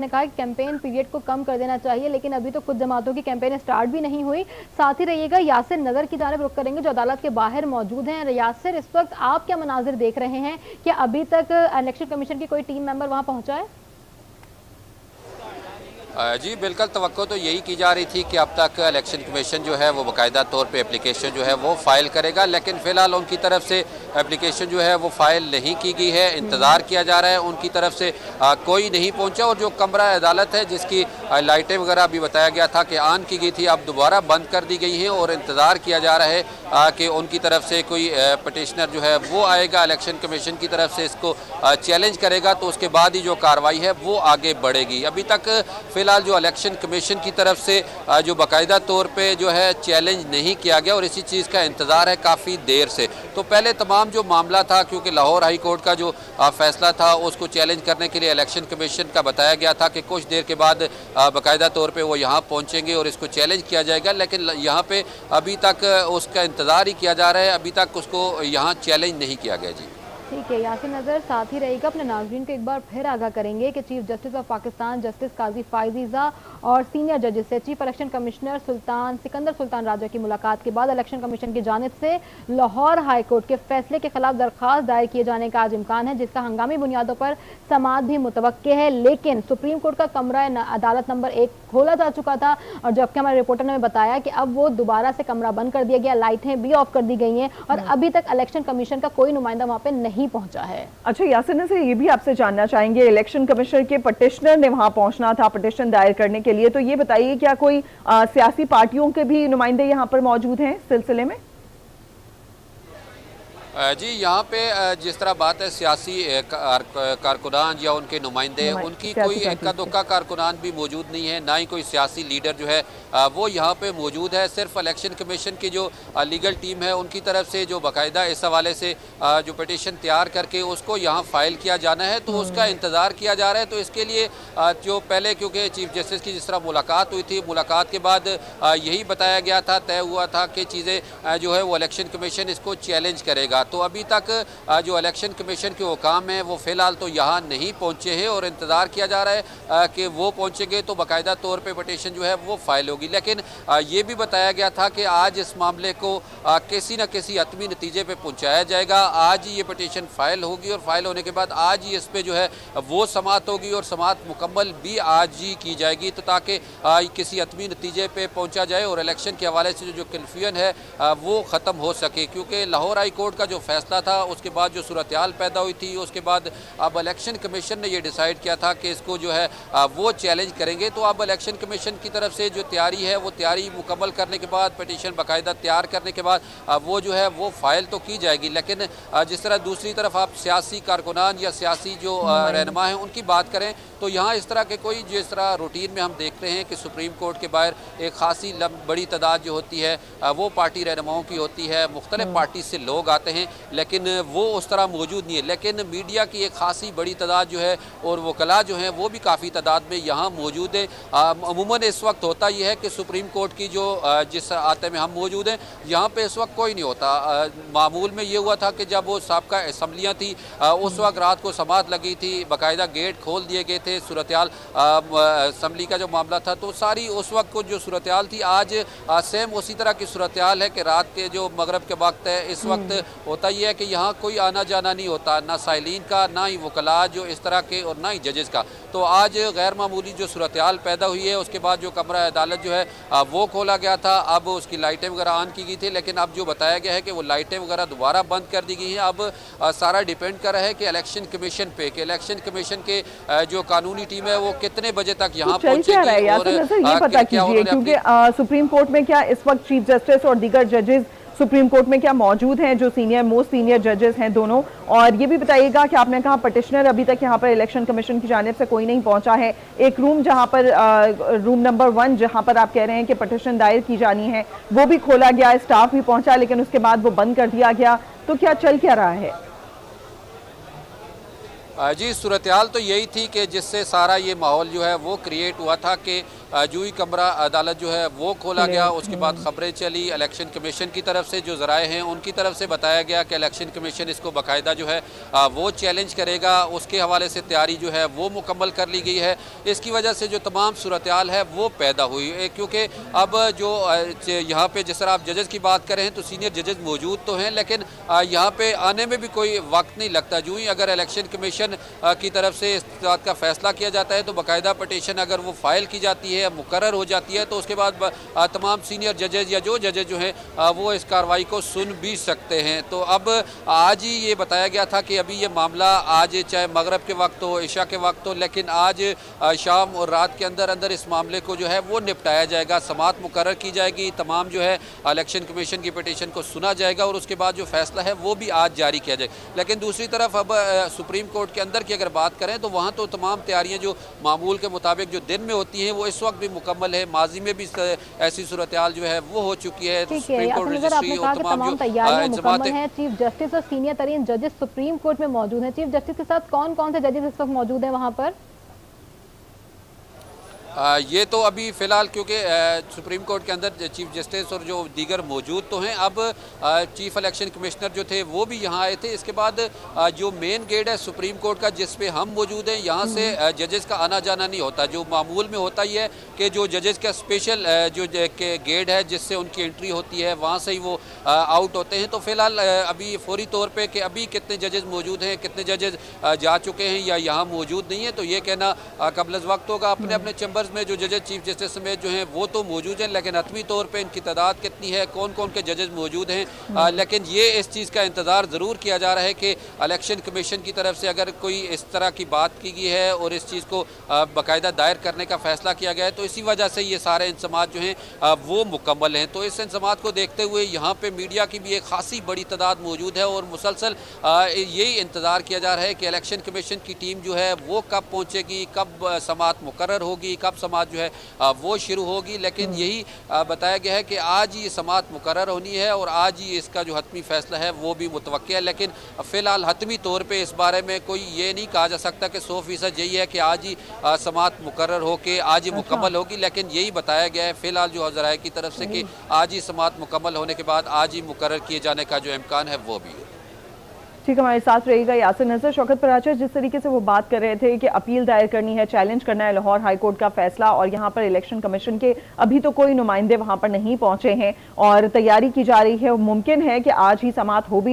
ने कहा कि कैंपेन पीरियड को कम कर देना चाहिए, लेकिन अभी तो कुछ जमातों की कैंपेन स्टार्ट भी नहीं हुई। साथ ही रहिएगा, यासिर नजर की जानिब रुख करेंगे जो अदालत के बाहर मौजूद हैं। यासिर, इस वक्त आप क्या मनाजिर देख रहे हैं? क्या अभी तक इलेक्शन कमीशन की कोई टीम मेंबर वहां पहुंचा है? जी बिल्कुल, तवक्को तो यही की जा रही थी कि अब तक इलेक्शन कमीशन जो है वो बाकायदा तौर पे एप्लीकेशन जो है वो फ़ाइल करेगा, लेकिन फ़िलहाल उनकी तरफ से एप्लीकेशन जो है वो फ़ाइल नहीं की गई है। इंतज़ार किया जा रहा है, उनकी तरफ से कोई नहीं पहुंचा। और जो कमरा अदालत है जिसकी लाइटें वगैरह अभी बताया गया था कि ऑन की गई थी, अब दोबारा बंद कर दी गई हैं और इंतज़ार किया जा रहा है कि उनकी तरफ से कोई पटिशनर जो है वो आएगा, इलेक्शन कमीशन की तरफ से इसको चैलेंज करेगा, तो उसके बाद ही जो कार्रवाई है वो आगे बढ़ेगी। अभी तक फिलहाल जो इलेक्शन कमीशन की तरफ से जो बाकायदा तौर पे जो है चैलेंज नहीं किया गया और इसी चीज़ का इंतज़ार है काफ़ी देर से। तो पहले तमाम जो मामला था, क्योंकि लाहौर हाई कोर्ट का जो फैसला था उसको चैलेंज करने के लिए इलेक्शन कमीशन का बताया गया था कि कुछ देर के बाद बाकायदा तौर पे वो यहाँ पहुँचेंगे और इसको चैलेंज किया जाएगा, लेकिन यहाँ पे अभी तक उसका इंतज़ार ही किया जा रहा है, अभी तक उसको यहाँ चैलेंज नहीं किया गया। जी ठीक है यासिर नजर, साथ ही रहेगा, अपने नाज़रीन को एक बार फिर आगाह करेंगे कि chief justice of Pakistan justice Qazi फायजीज़ा और सीनियर जजेस से chief election commissioner Sikandar Sultan Raja की मुलाकात के बाद इलेक्शन कमीशन की जानिब से लाहौर हाई कोर्ट के फैसले के खिलाफ दरखास्त दायर किए जाने का आज इम्कान है, जिसका हंगामी बुनियादों पर समाअत भी मुतवक्के है। लेकिन सुप्रीम कोर्ट का कमरा अदालत नंबर 1 खोला जा चुका था और जबकि हमारे रिपोर्टर ने बताया कि अब वो दोबारा से कमरा बंद कर दिया गया, लाइटें भी ऑफ कर दी गई हैं और अभी तक इलेक्शन कमीशन का कोई नुमाइंदा वहां पे नहीं पहुंचा है। अच्छा यासिर से ये भी आपसे जानना चाहेंगे, इलेक्शन कमिश्नर के पटिशनर ने वहां पहुंचना था पिटीशन दायर करने के लिए, तो ये बताइए क्या कोई सियासी पार्टियों के भी नुमाइंदे यहां पर मौजूद हैं इस सिलसिले में? जी यहाँ पे जिस तरह बात है सियासी कारकुनान या उनके नुमाइंदे, उनकी कोई इक्का दुक्का कारकुनान भी मौजूद नहीं है, ना ही कोई सियासी लीडर जो है वो यहाँ पे मौजूद है। सिर्फ इलेक्शन कमीशन की जो लीगल टीम है उनकी तरफ से जो बाकायदा इस हवाले से जो पिटीशन तैयार करके उसको यहाँ फाइल किया जाना है, तो उसका इंतज़ार किया जा रहा है। तो इसके लिए जो पहले क्योंकि चीफ जस्टिस की जिस तरह मुलाकात हुई थी, मुलाकात के बाद यही बताया गया था, तय हुआ था कि चीज़ें जो है वो इलेक्शन कमीशन इसको चैलेंज करेगा। तो अभी तक जो इलेक्शन कमीशन के हुकाम हैं वो फ़िलहाल तो यहाँ नहीं पहुँचे हैं और इंतज़ार किया जा रहा है कि वो पहुँचेंगे तो बाकायदा तौर पे पिटीशन जो है वो फाइल होगी। लेकिन ये भी बताया गया था कि आज इस मामले को किसी न किसी हतमी नतीजे पे पहुँचाया जाएगा। आज ही ये पिटीशन फाइल होगी और फाइल होने के बाद आज ही इस पर जो है वो समाअत होगी और समाअत मुकम्मल भी आज ही की जाएगी, तो ताकि किसी हतमी नतीजे पर पहुँचा जाए और इलेक्शन के हवाले से जो कन्फ्यूजन है वो ख़त्म हो सके। क्योंकि लाहौर हाई कोर्ट का जो फैसला था उसके बाद जो सूरत हाल पैदा हुई थी, उसके बाद अब इलेक्शन कमीशन ने ये डिसाइड किया था कि इसको जो है वो चैलेंज करेंगे। तो अब इलेक्शन कमीशन की तरफ से जो तैयारी है वो तैयारी मुकम्मल करने के बाद, पिटीशन बाकायदा तैयार करने के बाद वो जो है वो फाइल तो की जाएगी। लेकिन जिस तरह दूसरी तरफ आप सियासी कारकुनान या सियासी जो रहनुमा हैं उनकी बात करें तो यहाँ इस तरह के कोई जिस तरह रूटीन में हम देख रहे हैं कि सुप्रीम कोर्ट के बाहर एक खासी बड़ी तादाद जो होती है वो पार्टी रहनुमाओं की होती है, मुख्तलिफ पार्टी से लोग आते हैं, लेकिन वो उस तरह मौजूद नहीं है। लेकिन मीडिया की एक खासी बड़ी तादाद जो है और वकला जो हैं वो भी काफ़ी तादाद में यहाँ मौजूद है। अमूमन इस वक्त होता यह है कि सुप्रीम कोर्ट की जो जिस आते में हम मौजूद हैं यहाँ पे इस वक्त कोई नहीं होता। मामूल में ये हुआ था कि जब वो साबका असम्बलियाँ थी उस वक्त रात को समाअत लगी थी, बाकायदा गेट खोल दिए गए थे, सूरत हाल असम्बली का जो मामला था तो सारी उस वक्त को जो सूरत हाल थी आज सेम उसी तरह की सूरत हाल है कि रात के जो मगरब के वक्त है इस वक्त होता यह है कि यहाँ कोई आना जाना नहीं होता, ना साइलिन का, ना ही वकला जो इस तरह के और ना ही जजेस का। तो आज गैर मामूली जो सूरत हाल पैदा हुई है, उसके बाद जो कमरा अदालत जो है वो खोला गया था, अब उसकी लाइटें वगैरह ऑन की गई थी, लेकिन अब जो बताया गया है कि वो लाइटें वगैरह दोबारा बंद कर दी गई हैं। अब सारा डिपेंड कर रहा है कि इलेक्शन कमीशन पे, कि इलेक्शन कमीशन के जो कानूनी टीम है वो कितने बजे तक यहाँ पहुँचेगी और ये पता कीजिए क्योंकि सुप्रीम कोर्ट में क्या इस वक्त चीफ जस्टिस और दीगर जजेस सुप्रीम कोर्ट में क्या मौजूद हैं, जो मोस्ट सीनियर जजेस हैं दोनों? और ये भी बताइएगा कि आपने कहा पटिशनर अभी तक यहाँ पर इलेक्शन कमीशन की जानिब से कोई नहीं पहुंचा है, एक रूम जहाँ पर रूम नंबर 1 जहाँ पर आप कह रहे हैं कि पटिशन दायर की जानी है वो भी खोला गया, स्टाफ भी पहुंचा, लेकिन उसके बाद वो बंद कर दिया गया, तो क्या चल क्या रहा है? जी, सूरत-ए-हाल तो यही थी कि जिससे सारा ये माहौल जो है वो क्रिएट हुआ था कि जूही कमरा अदालत जो है वो खोला गया। उसके बाद खबरें चली इलेक्शन कमीशन की तरफ से, जो ज़राए हैं उनकी तरफ से बताया गया कि इलेक्शन कमीशन इसको बाकायदा जो है वो चैलेंज करेगा। उसके हवाले से तैयारी जो है वो मुकम्मल कर ली गई है। इसकी वजह से जो तमाम सूरत-ए-हाल है वो पैदा हुई है, क्योंकि अब जो यहाँ पे जिस तरह आप जजेस की बात कर रहे हैं तो सीनियर जजेस मौजूद तो हैं, लेकिन यहाँ पे आने में भी कोई वक्त नहीं लगता। जो ही अगर इलेक्शन कमीशन की तरफ से इस बात का फैसला किया जाता है तो बाकायदा पटिशन अगर वो फाइल की जाती है, मुकर्रर हो जाती है, तो उसके बाद तमाम सीनियर जजेज या जो जजेज जो हैं वो इस कार्रवाई को सुन भी सकते हैं। तो अब आज ही ये बताया गया था कि अभी ये मामला आज चाहे मगरब के वक्त हो, इशा के वक्त हो, लेकिन आज शाम और रात के अंदर अंदर इस मामले को जो है वो निपटाया जाएगा। समाअत मुकर्रर की जाएगी, तमाम जो है इलेक्शन कमीशन की पिटीशन को सुना जाएगा और उसके बाद जो फैसला है वो भी आज जारी किया जाएगा। लेकिन दूसरी तरफ अब सुप्रीम कोर्ट के अंदर की अगर बात करें तो वहाँ तो तमाम तैयारियाँ जो मामूल के मुताबिक जो दिन में होती हैं वो इस वक्त भी मुकम्मल है। माजी में भी ऐसी सूरत-ए-हाल जो है वो हो चुकी है। सुप्रीम कोर्ट रजिस्ट्री और तमाम तैयारियां मुकम्मल हैं। चीफ जस्टिस और सीनियर तरीन जजेस सुप्रीम कोर्ट में मौजूद हैं। चीफ जस्टिस के साथ कौन कौन से जजेस इस वक्त मौजूद हैं वहाँ पर? ये तो अभी फ़िलहाल क्योंकि सुप्रीम कोर्ट के अंदर चीफ जस्टिस और जो दीगर मौजूद तो हैं, अब चीफ इलेक्शन कमिश्नर जो थे वो भी यहाँ आए थे। इसके बाद जो मेन गेट है सुप्रीम कोर्ट का जिस पे हम मौजूद हैं, यहाँ से जजेस का आना जाना नहीं होता। जो मामूल में होता ही है कि जो जजेस का स्पेशल जो गेट है जिससे उनकी एंट्री होती है वहाँ से ही वो आउट होते हैं। तो फ़िलहाल अभी फौरी तौर पर कि अभी कितने जजेस मौजूद हैं, कितने जजेस जा चुके हैं या यहाँ मौजूद नहीं है, तो ये कहना कबल वक्त होगा। अपने अपने चैम्बर में जो जजेस चीफ जस्टिस समेत जो हैं वो तो मौजूद हैं, लेकिन हतमी तौर पे इनकी तादाद कितनी है, कौन कौन के जजेस मौजूद हैं, लेकिन ये इस चीज़ का इंतज़ार ज़रूर किया जा रहा है कि इलेक्शन कमीशन की तरफ से अगर कोई इस तरह की बात की गई है और इस चीज़ को बाकायदा दायर करने का फैसला किया गया है तो इसी वजह से ये सारे इंतज़ामात जो हैं वो मुकम्मल हैं। तो इस इंतज़ामात को देखते हुए यहाँ पर मीडिया की भी एक खासी बड़ी तादाद मौजूद है और मुसलसल यही इंतज़ार किया जा रहा है कि इलेक्शन कमीशन की टीम जो है वो कब पहुँचेगी, कब समाअत मुकर्रर होगी, कब समाअत जो है वो शुरू होगी। लेकिन यही बताया गया है कि आज ही समाअत मुकर्रर होनी है और आज ही इसका जो हतमी फैसला है वो भी मुतवक्किल है। लेकिन फ़िलहाल हतमी तौर पे इस बारे में कोई ये नहीं कहा जा सकता कि 100% यही है कि आज ही समाअत मुकर्रर हो के आज ही मुकम्मल होगी, लेकिन यही बताया गया है फ़िलहाल जो ज़राए की तरफ से कि आज ही समाअत मुकम्मल होने के बाद आज ही मुकर्रर किए जाने का जो इम्कान है वो भी है। ठीक, हमारे साथ रहेगा यासिर नजर। शौकत पराचर, जिस तरीके से वो बात कर रहे थे कि अपील दायर करनी है, चैलेंज करना है लाहौर हाई कोर्ट का फैसला, और यहाँ पर इलेक्शन कमीशन के अभी तो कोई नुमाइंदे वहाँ पर नहीं पहुंचे हैं और तैयारी की जा रही है, मुमकिन है कि आज ही समाअत हो भी